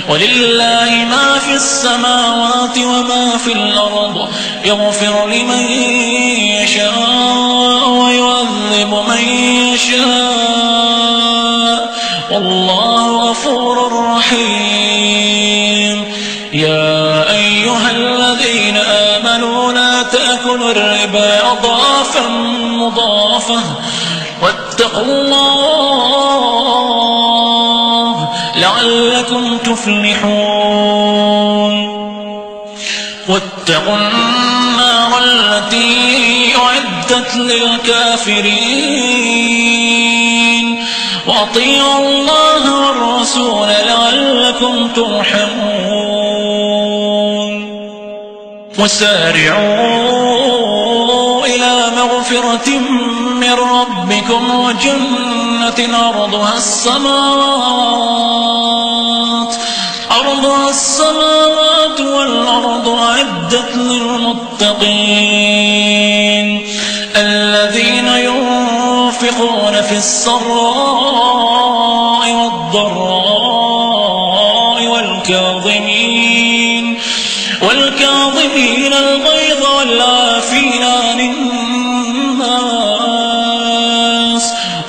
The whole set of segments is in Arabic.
ولله ما في السماوات وما في الأرض يغفر لمن يشاء ويعذب من يشاء والله غفور رحيم. يا أيها الذين آمنوا لا تأكلوا الربا أضعافا مضاعفة واتقوا الله لعلكم تفلحون. واتقوا النار التي أعدت للكافرين وأطيعوا الله والرسول لعلكم ترحمون. وسارعوا إلى مغفرة من ربكم وجنة عرضها السماوات والأرض أعدت للمتقين الذين ينفقون في السراء والضراء والكاظمين الغيظ والعافين عن الناس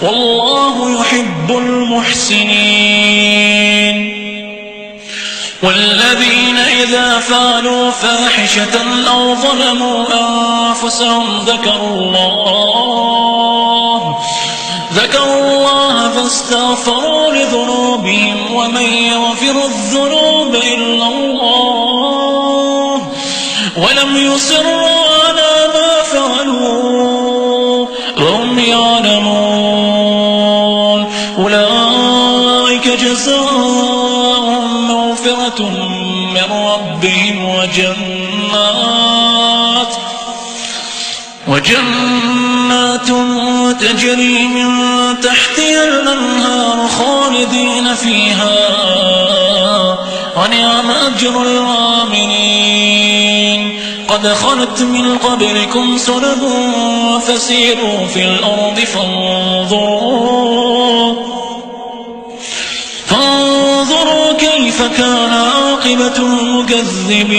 والله يحب المحسنين. والذين إذا فعلوا فاحشة أو ظلموا أنفسهم ذكروا الله فاستغفروا لذنوبهم ومن يغفر الذنوب إلا الله ولم يصروا على ما فعلوا وهم يعلمون أولئك جزاؤهم مغفرة من ربهم وجنات تجري من تحتها الأنهار خالدين فيها ونعم أجر العاملين. قد خلت من قبلكم سنن فسيروا في الأرض فانظروا كيف كان عاقبة المكذبين.